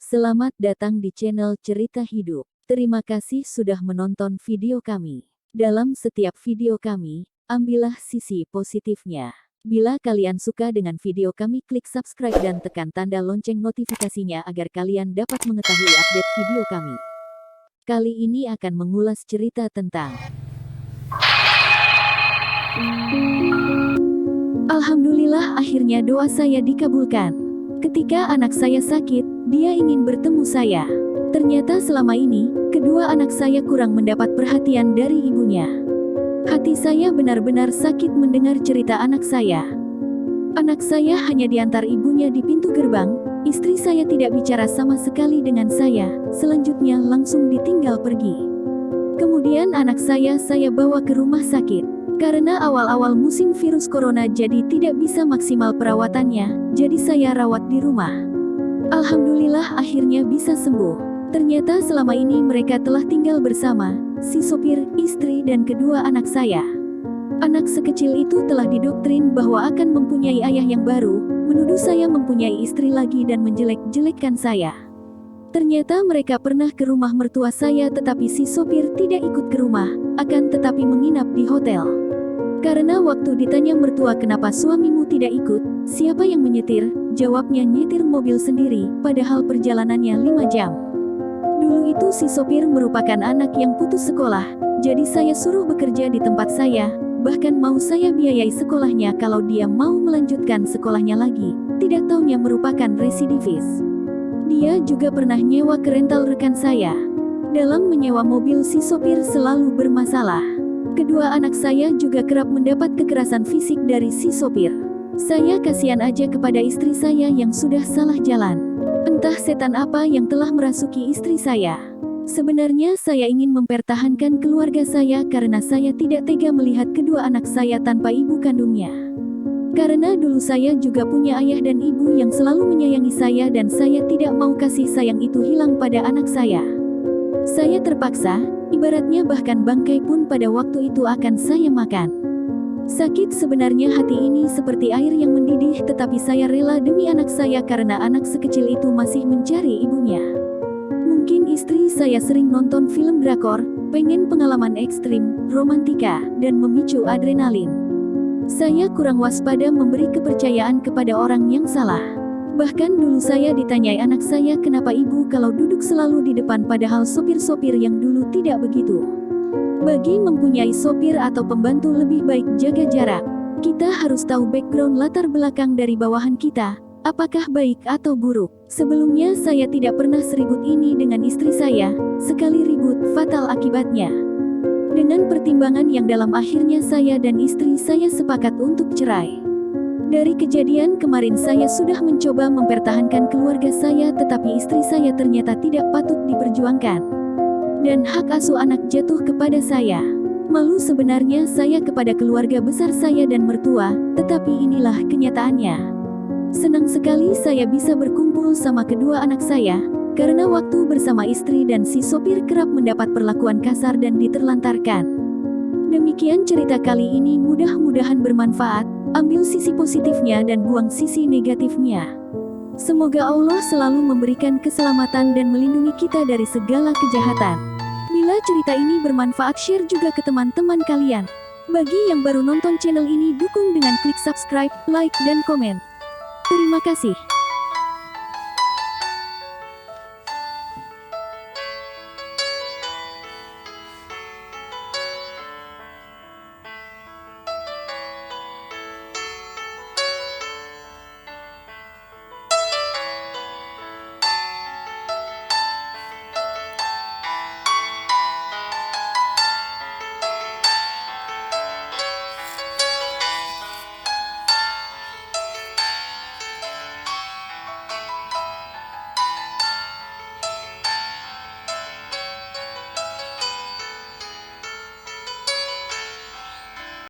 Selamat datang di channel Cerita Hidup. Terima kasih sudah menonton video kami. Dalam setiap video kami, ambillah sisi positifnya. Bila kalian suka dengan video kami, klik subscribe dan tekan tanda lonceng notifikasinya agar kalian dapat mengetahui update video kami. Kali ini akan mengulas cerita tentang Alhamdulillah, akhirnya doa saya dikabulkan. Ketika anak saya sakit, dia ingin bertemu saya. Ternyata selama ini, kedua anak saya kurang mendapat perhatian dari ibunya. Hati saya benar-benar sakit mendengar cerita anak saya. Anak saya hanya diantar ibunya di pintu gerbang, istri saya tidak bicara sama sekali dengan saya, selanjutnya langsung ditinggal pergi. Kemudian anak saya bawa ke rumah sakit. Karena awal-awal musim virus corona jadi tidak bisa maksimal perawatannya, jadi saya rawat di rumah. Alhamdulillah akhirnya bisa sembuh. Ternyata selama ini mereka telah tinggal bersama, si sopir, istri dan kedua anak saya. Anak sekecil itu telah didoktrin bahwa akan mempunyai ayah yang baru, menuduh saya mempunyai istri lagi dan menjelek-jelekkan saya. Ternyata mereka pernah ke rumah mertua saya tetapi si sopir tidak ikut ke rumah, akan tetapi menginap di hotel. Karena waktu ditanya mertua kenapa suamimu tidak ikut, siapa yang menyetir, jawabnya nyetir mobil sendiri, padahal perjalanannya 5 jam. Dulu itu si sopir merupakan anak yang putus sekolah, jadi saya suruh bekerja di tempat saya, bahkan mau saya biayai sekolahnya kalau dia mau melanjutkan sekolahnya lagi, tidak taunya merupakan residivis. Dia juga pernah nyewa ke rental rekan saya. Dalam menyewa mobil si sopir selalu bermasalah. Kedua anak saya juga kerap mendapat kekerasan fisik dari si sopir. Saya kasihan aja kepada istri saya yang sudah salah jalan. Entah setan apa yang telah merasuki istri saya. Sebenarnya saya ingin mempertahankan keluarga saya karena saya tidak tega melihat kedua anak saya tanpa ibu kandungnya. Karena dulu saya juga punya ayah dan ibu yang selalu menyayangi saya dan saya tidak mau kasih sayang itu hilang pada anak saya. Saya terpaksa, ibaratnya bahkan bangkai pun pada waktu itu akan saya makan. Sakit sebenarnya hati ini seperti air yang mendidih tetapi saya rela demi anak saya karena anak sekecil itu masih mencari ibunya. Mungkin istri saya sering nonton film drakor, pengen pengalaman ekstrim, romantika, dan memicu adrenalin. Saya kurang waspada memberi kepercayaan kepada orang yang salah. Bahkan dulu saya ditanyai anak saya kenapa ibu kalau duduk selalu di depan padahal sopir-sopir yang dulu tidak begitu. Bagi mempunyai sopir atau pembantu lebih baik jaga jarak. Kita harus tahu background latar belakang dari bawahan kita, apakah baik atau buruk. Sebelumnya saya tidak pernah seribut ini dengan istri saya, sekali ribut fatal akibatnya. Dengan pertimbangan yang dalam akhirnya saya dan istri saya sepakat untuk cerai. Dari kejadian kemarin saya sudah mencoba mempertahankan keluarga saya tetapi istri saya ternyata tidak patut diperjuangkan. Dan hak asuh anak jatuh kepada saya. Malu sebenarnya saya kepada keluarga besar saya dan mertua, tetapi inilah kenyataannya. Senang sekali saya bisa berkumpul sama kedua anak saya, karena waktu bersama istri dan si sopir kerap mendapat perlakuan kasar dan diterlantarkan. Demikian cerita kali ini, mudah-mudahan bermanfaat. Ambil sisi positifnya dan buang sisi negatifnya. Semoga Allah selalu memberikan keselamatan dan melindungi kita dari segala kejahatan. Bila cerita ini bermanfaat, share juga ke teman-teman kalian. Bagi yang baru nonton channel ini, dukung dengan klik subscribe, like, dan komen. Terima kasih.